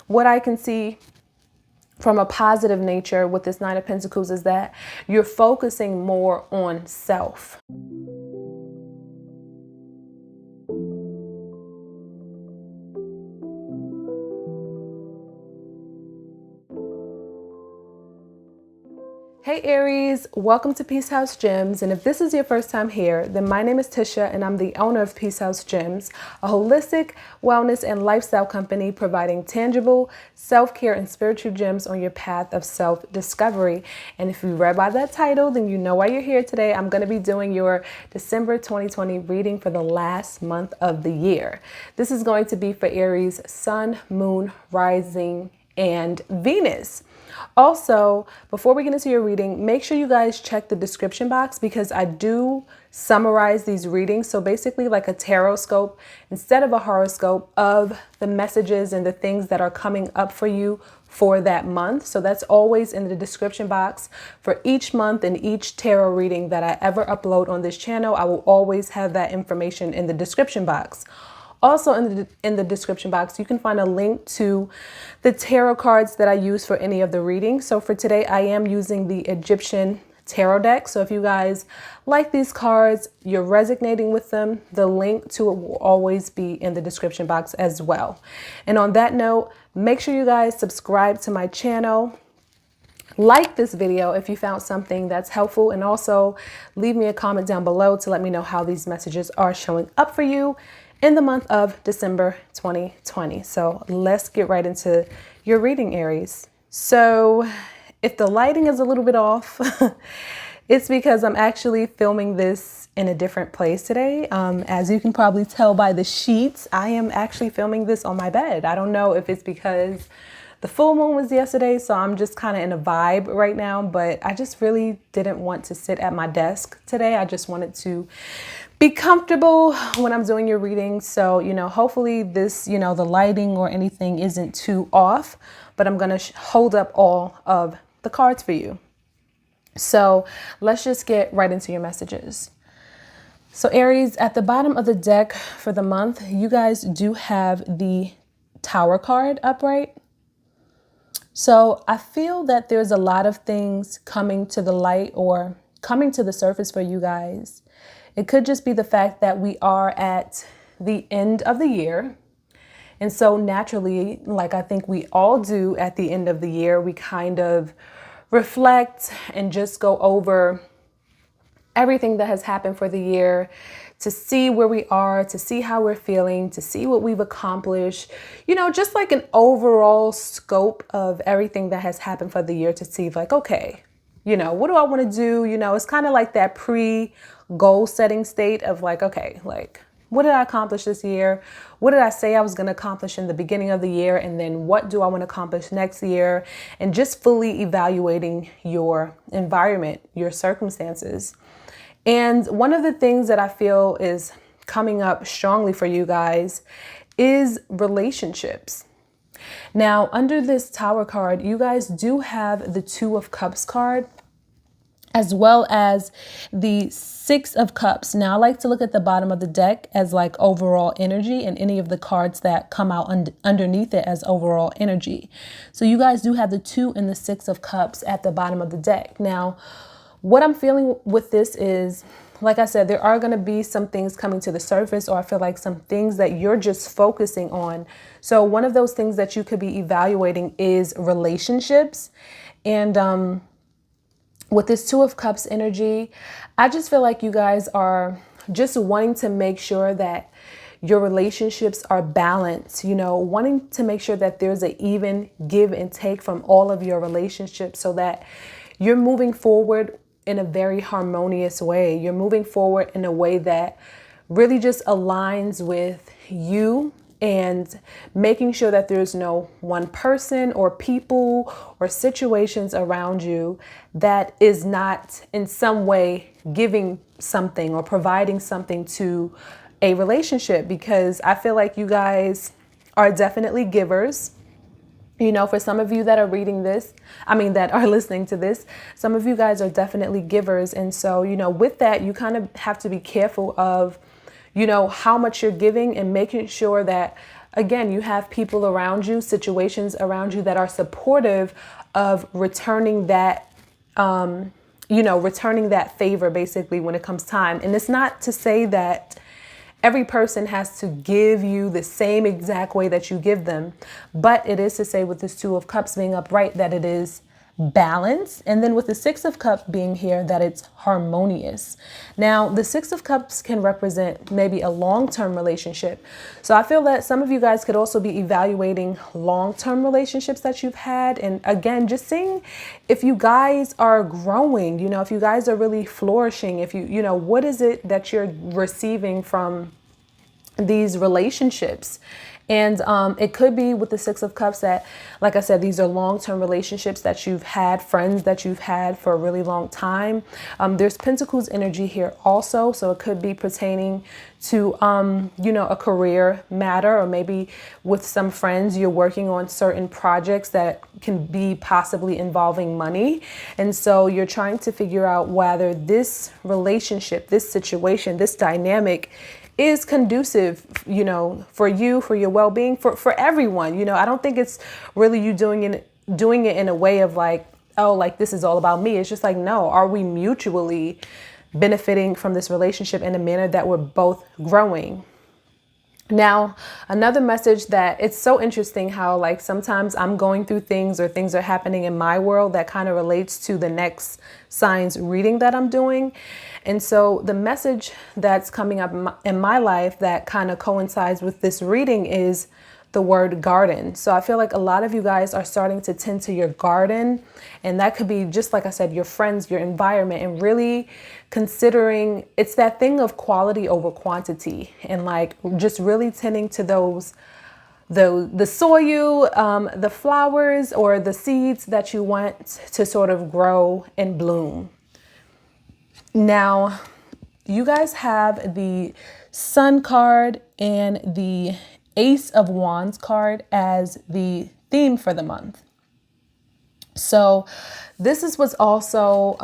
what I can see from a positive nature with this Nine of Pentacles is that you're focusing more on self. Hey Aries, welcome to Peace House Gems. And if this is your first time here, then my name is Tisha and I'm the owner of Peace House Gems, a holistic wellness and lifestyle company providing tangible self-care and spiritual gems on your path of self-discovery. And if you read by that title, then you know why you're here today. I'm going to be doing your December 2020 reading for the last month of the year. This is going to be for Aries, Sun, Moon, Rising, and Venus. Also, before we get into your reading, make sure you guys check the description box because I do summarize these readings. So basically like a tarot scope instead of a horoscope of the messages and the things that are coming up for you for that month. So that's always in the description box for each month and each tarot reading that I ever upload on this channel. I will always have that information in the description box. Also in the description box, you can find a link to the tarot cards that I use for any of the readings. So for today, I am using the Egyptian tarot deck. So if you guys like these cards, you're resonating with them, the link to it will always be in the description box as well. And on that note, make sure you guys subscribe to my channel. Like this video if you found something that's helpful, and also leave me a comment down below to let me know how these messages are showing up for you in the month of December 2020. So let's get right into your reading, Aries. So if the lighting is a little bit off, it's because I'm actually filming this in a different place today. As you can probably tell by the sheets, I am actually filming this on my bed. I don't know if it's because the full moon was yesterday, so I'm just kind of in a vibe right now, but I just really didn't want to sit at my desk today. I just wanted to be comfortable when I'm doing your reading. So, hopefully this, the lighting or anything isn't too off, but I'm going to hold up all of the cards for you. So let's just get right into your messages. So Aries, at the bottom of the deck for the month, you guys do have the Tower card upright. So I feel that there's a lot of things coming to the light or coming to the surface for you guys. It could just be the fact that we are at the end of the year. And so naturally, like I think we all do at the end of the year, we kind of reflect and just go over everything that has happened for the year, to see where we are, to see how we're feeling, to see what we've accomplished, just like an overall scope of everything that has happened for the year, to see like, okay, what do I want to do? It's kind of like that pre-goal setting state of like, okay, like, what did I accomplish this year? What did I say I was going to accomplish in the beginning of the year? And then what do I want to accomplish next year? And just fully evaluating your environment, your circumstances. And one of the things that I feel is coming up strongly for you guys is relationships. Now, under this Tower card, you guys do have the Two of Cups card, as well as the Six of Cups. Now, I like to look at the bottom of the deck as like overall energy, and any of the cards that come out underneath it as overall energy. So you guys do have the Two and the Six of Cups at the bottom of the deck. Now, what I'm feeling with this is, like I said, there are going to be some things coming to the surface, or I feel like some things that you're just focusing on. So one of those things that you could be evaluating is relationships. And with this Two of Cups energy, I just feel like you guys are just wanting to make sure that your relationships are balanced, wanting to make sure that there's an even give and take from all of your relationships, so that you're moving forward in a very harmonious way. You're moving forward in a way that really just aligns with you, and making sure that there's no one person or people or situations around you that is not in some way giving something or providing something to a relationship. Because I feel like you guys are definitely givers. For some of you that are reading this, that are listening to this, some of you guys are definitely givers. And so, with that, you kind of have to be careful of, how much you're giving, and making sure that again, you have people around you, situations around you that are supportive of returning that, returning that favor basically when it comes time. And it's not to say that every person has to give you the same exact way that you give them, but it is to say with this Two of Cups being upright that it is balance, and then with the Six of Cups being here that it's harmonious. Now the Six of Cups can represent maybe a long-term relationship, so I feel that some of you guys could also be evaluating long-term relationships that you've had, and again just seeing if you guys are growing, if you guys are really flourishing, if what is it that you're receiving from these relationships. And it could be with the Six of Cups that, like I said, these are long-term relationships that you've had, friends that you've had for a really long time. There's Pentacles energy here also. So it could be pertaining to, a career matter, or maybe with some friends, you're working on certain projects that can be possibly involving money. And so you're trying to figure out whether this relationship, this situation, this dynamic is conducive, for you, for your well-being, for everyone. I don't think it's really you doing it in a way of like, oh, like this is all about me. It's just like, no, are we mutually benefiting from this relationship in a manner that we're both growing? Now, another message that it's so interesting how like sometimes I'm going through things or things are happening in my world that kind of relates to the next signs reading that I'm doing. And so the message that's coming up in my life that kind of coincides with this reading is the word garden. So I feel like a lot of you guys are starting to tend to your garden, and that could be just like I said, your friends, your environment, and really considering it's that thing of quality over quantity, and like just really tending to the soil, the flowers or the seeds that you want to sort of grow and bloom. Now, you guys have the Sun card and the Ace of Wands card as the theme for the month. So this is what's also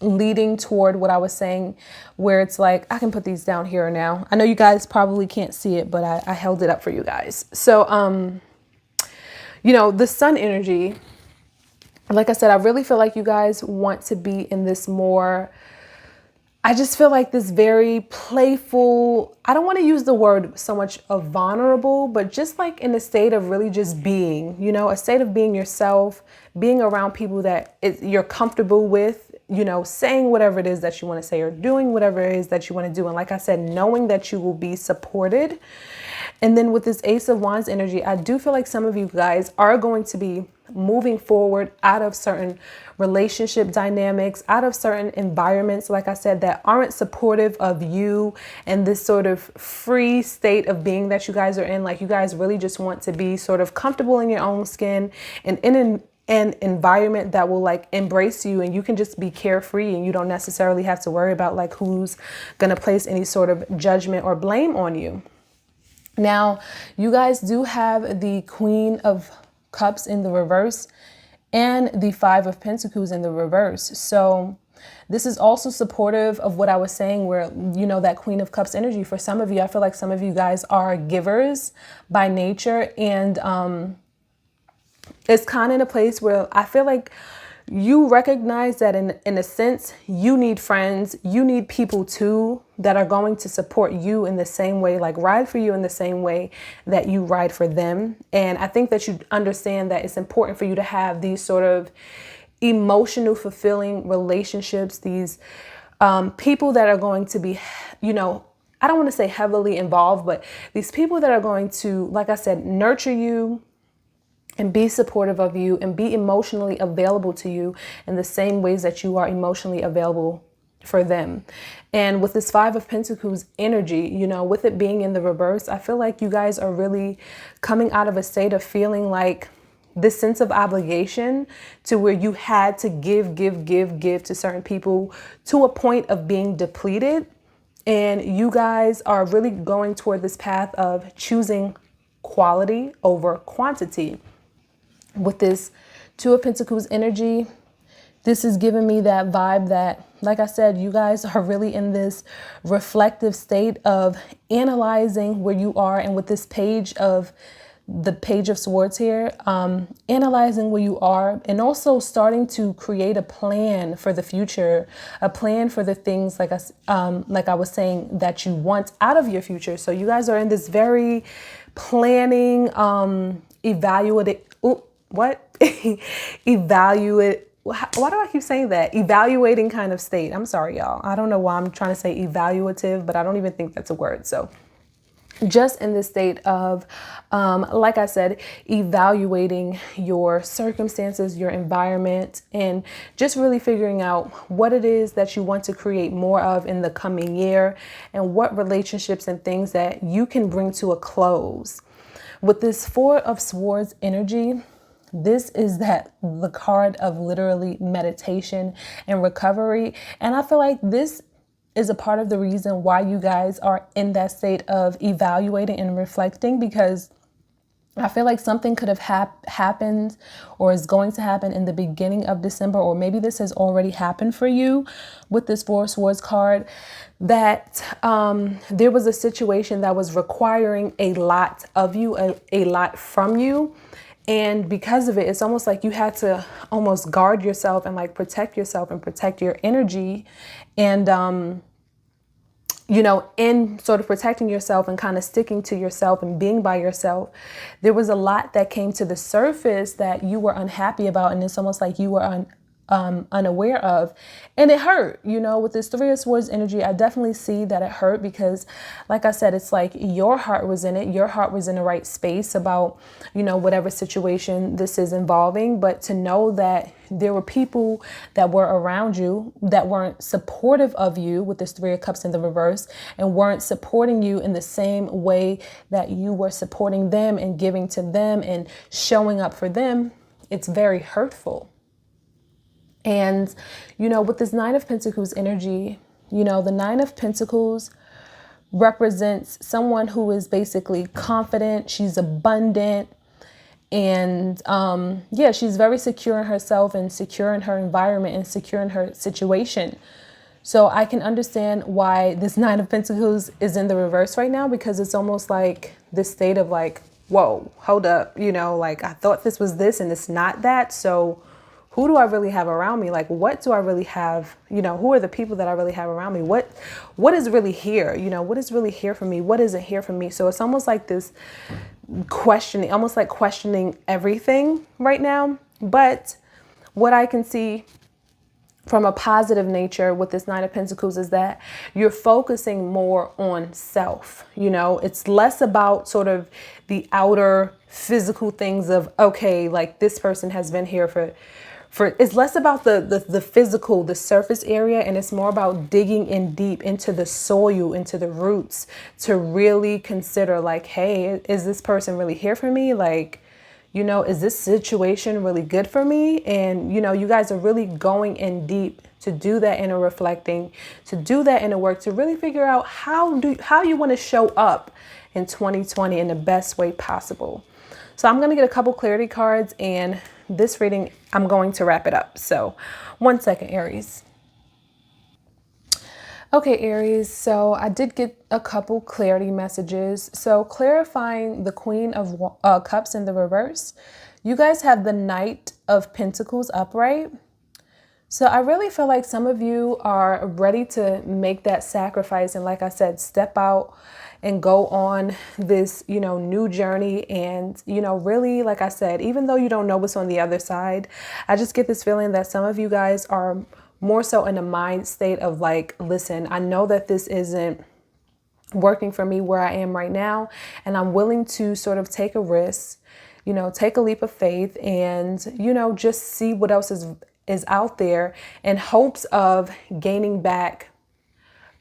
leading toward what I was saying, where it's like, I can put these down here now. I know you guys probably can't see it, but I held it up for you guys. So, the sun energy, like I said, I really feel like you guys want to be in this more, I just feel like this very playful, I don't want to use the word so much of vulnerable, but just like in a state of really just being, a state of being yourself, being around people that you're comfortable with, saying whatever it is that you want to say or doing whatever it is that you want to do. And like I said, knowing that you will be supported. And then with this Ace of Wands energy, I do feel like some of you guys are going to be moving forward out of certain relationship dynamics, out of certain environments, like I said, that aren't supportive of you and this sort of free state of being that you guys are in. Like you guys really just want to be sort of comfortable in your own skin and in an environment that will like embrace you, and you can just be carefree and you don't necessarily have to worry about like who's going to place any sort of judgment or blame on you. Now, you guys do have the Queen of Cups in the reverse and the Five of Pentacles in the reverse. So this is also supportive of what I was saying, where, that Queen of Cups energy for some of you, I feel like some of you guys are givers by nature, and it's kind of in a place where I feel like you recognize that in a sense, you need friends, you need people too that are going to support you in the same way, like ride for you in the same way that you ride for them. And I think that you understand that it's important for you to have these sort of emotional, fulfilling relationships, these people that are going to be, I don't want to say heavily involved, but these people that are going to, like I said, nurture you, and be supportive of you and be emotionally available to you in the same ways that you are emotionally available for them. And with this Five of Pentacles energy, with it being in the reverse, I feel like you guys are really coming out of a state of feeling like this sense of obligation to where you had to give to certain people to a point of being depleted. And you guys are really going toward this path of choosing quality over quantity. With this Two of Pentacles energy, This is giving me that vibe that, like I said, you guys are really in this reflective state of analyzing where you are. And with this the Page of Swords here, analyzing where you are and also starting to create a plan for the future, a plan for the things like I was saying that you want out of your future. So you guys are in this very planning, evaluate. Evaluate. Why do I keep saying that? Evaluating kind of state. I'm sorry, y'all. I don't know why I'm trying to say evaluative, but I don't even think that's a word. So just in this state of, like I said, evaluating your circumstances, your environment, and just really figuring out what it is that you want to create more of in the coming year and what relationships and things that you can bring to a close. With this Four of Swords energy, this is the card of literally meditation and recovery. And I feel like this is a part of the reason why you guys are in that state of evaluating and reflecting, because I feel like something could have happened or is going to happen in the beginning of December, or maybe this has already happened for you with this Four of Swords card, that there was a situation that was requiring a lot of you, a lot from you. And because of it, it's almost like you had to almost guard yourself and like protect yourself and protect your energy. And, in sort of protecting yourself and kind of sticking to yourself and being by yourself, there was a lot that came to the surface that you were unhappy about. And it's almost like you were unaware of, and it hurt. With this Three of Swords energy, I definitely see that it hurt because, like I said, it's like your heart was in it. Your heart was in the right space about, whatever situation this is involving. But to know that there were people that were around you that weren't supportive of you with this Three of Cups in the reverse, and weren't supporting you in the same way that you were supporting them and giving to them and showing up for them, it's very hurtful. And, with this Nine of Pentacles energy, the Nine of Pentacles represents someone who is basically confident. She's abundant. And, she's very secure in herself and secure in her environment and secure in her situation. So I can understand why this Nine of Pentacles is in the reverse right now, because it's almost like this state of like, whoa, hold up. Like I thought this was this and it's not that. So who do I really have around me? Like, what do I really have? Who are the people that I really have around me? What is really here? What is really here for me? What isn't here for me? So it's almost like this questioning everything right now. But what I can see from a positive nature with this Nine of Pentacles is that you're focusing more on self. It's less about sort of the outer physical things of, okay, like this person has been here for it's less about the physical, the surface area, and it's more about digging in deep into the soil, into the roots, to really consider like, hey, is this person really here for me? Like, is this situation really good for me? And, you guys are really going in deep to do that inner reflecting, to do that inner work, to really figure out how you want to show up in 2020 in the best way possible. So I'm going to get a couple clarity cards, and this reading, I'm going to wrap it up. So 1 second, Aries. Okay, Aries, so I did get a couple clarity messages. So clarifying the Queen of Cups in the reverse, you guys have the Knight of Pentacles upright. So I really feel like some of you are ready to make that sacrifice. And like I said, step out and go on this, new journey. And, really, like I said, even though you don't know what's on the other side, I just get this feeling that some of you guys are more so in a mind state of like, listen, I know that this isn't working for me where I am right now, and I'm willing to sort of take a risk, take a leap of faith and, just see what else is out there in hopes of gaining back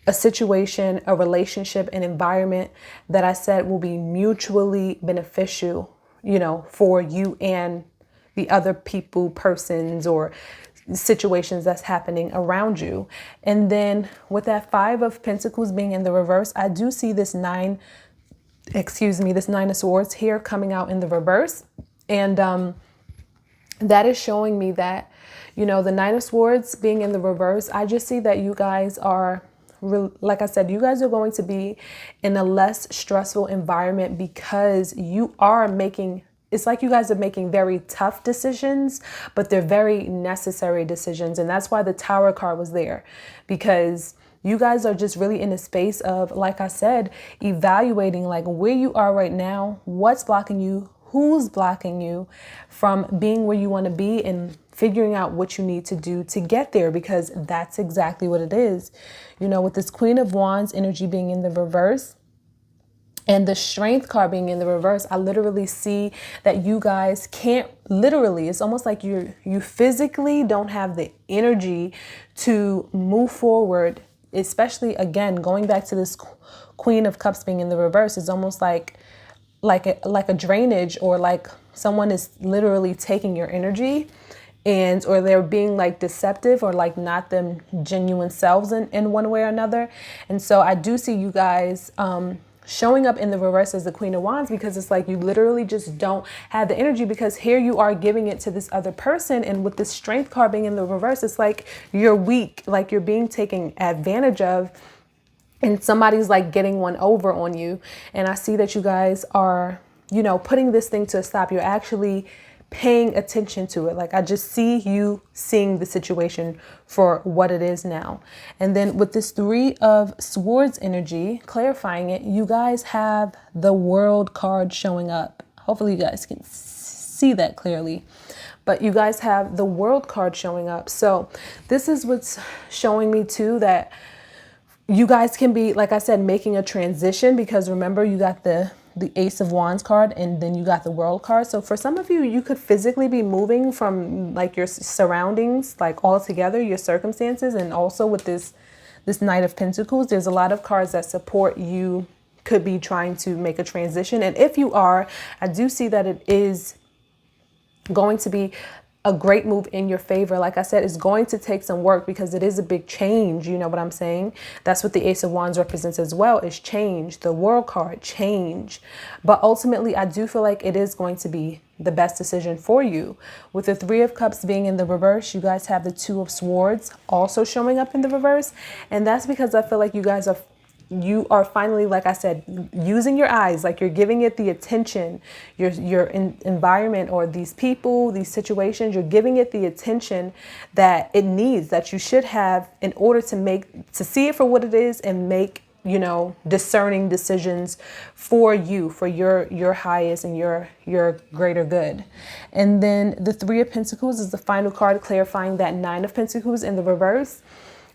a situation, a relationship, an environment that I said will be mutually beneficial, for you and the other people, persons, or situations that's happening around you. And then with that Five of Pentacles being in the reverse, I do see this Nine of Swords here coming out in the reverse. And that is showing me that, you know, the Nine of Swords being in the reverse, I just see that you guys are, like I said, you guys are going to be in a less stressful environment because you are making, it's like you guys are making very tough decisions, but they're very necessary decisions. And that's why the Tower card was there, because you guys are just really in a space of, like I said, evaluating like where you are right now, what's blocking you, who's blocking you from being where you want to be, and figuring out what you need to do to get there, because that's exactly what it is. You know, with this Queen of Wands energy being in the reverse and the Strength card being in the reverse, I literally see that you guys can't, literally, it's almost like you physically don't have the energy to move forward. Especially, again, going back to this Queen of Cups being in the reverse, is almost like a drainage, or like someone is literally taking your energy, and or they're being like deceptive, or like not them genuine selves in one way or another. And so I do see you guys showing up in the reverse as the Queen of Wands, because it's like you literally just don't have the energy, because here you are giving it to this other person. And with the Strength card being in the reverse, it's like you're weak, like you're being taken advantage of, and somebody's like getting one over on you. And I see that you guys are, you know, putting this thing to a stop. You're actually paying attention to it. Like I just see you seeing the situation for what it is now. And then with this Three of Swords energy, clarifying it, you guys have the World card showing up. Hopefully you guys can see that clearly. But you guys have the World card showing up. So this is what's showing me too, that you guys can be, like I said, making a transition, because remember, you got the Ace of Wands card, and then you got the World card. So for some of you, you could physically be moving from like your surroundings, like all together, your circumstances. And also with this Knight of Pentacles, there's a lot of cards that support you could be trying to make a transition. And if you are, I do see that it is going to be a great move in your favor. Like I said, it's going to take some work, because it is a big change. You know what I'm saying? That's what the Ace of Wands represents as well, is change. The World card, change. But ultimately, I do feel like it is going to be the best decision for you. With the Three of Cups being in the reverse, you guys have the Two of Swords also showing up in the reverse. And that's because I feel like you are finally, like I said, using your eyes, like you're giving it the attention, your environment, or these people, these situations, you're giving it the attention that it needs, that you should have, in order to see it for what it is and make, you know, discerning decisions for you, for your highest and your greater good. And then the Three of Pentacles is the final card, clarifying that Nine of Pentacles in the reverse.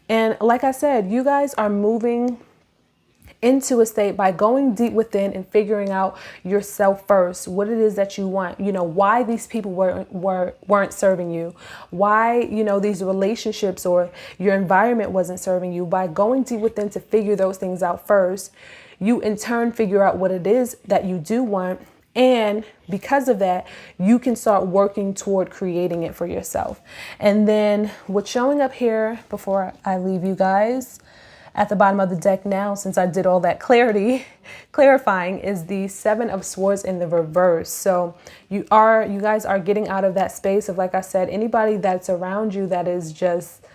And like I said, you guys are moving into a state by going deep within and figuring out yourself first, what it is that you want, you know, why these people weren't serving you, why, you know, these relationships or your environment wasn't serving you. By going deep within to figure those things out first, you in turn figure out what it is that you do want. And because of that, you can start working toward creating it for yourself. And then what's showing up here before I leave you guys at the bottom of the deck now, since I did all that clarifying, is the Seven of Swords in the reverse. So you guys are getting out of that space of, like I said, anybody that's around you that is just,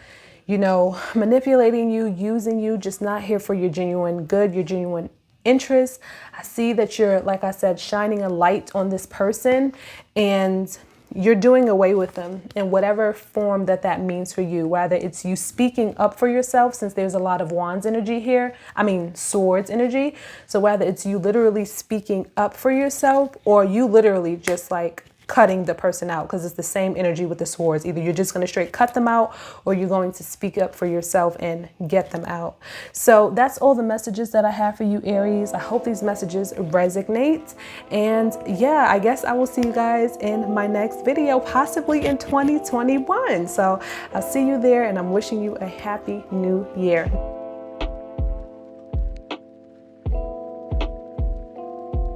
you know, manipulating you, using you, just not here for your genuine good, your genuine interest. I see that you're, like I said, shining a light on this person, and you're doing away with them in whatever form that means for you, whether it's you speaking up for yourself, since there's a lot of wands energy here, swords energy. So whether it's you literally speaking up for yourself, or you literally just like cutting the person out, because it's the same energy with the swords. Either you're just going to straight cut them out, or you're going to speak up for yourself and get them out. So that's all the messages that I have for you, Aries. I hope these messages resonate. And yeah, I guess I will see you guys in my next video, possibly in 2021. So I'll see you there, and I'm wishing you a happy new year.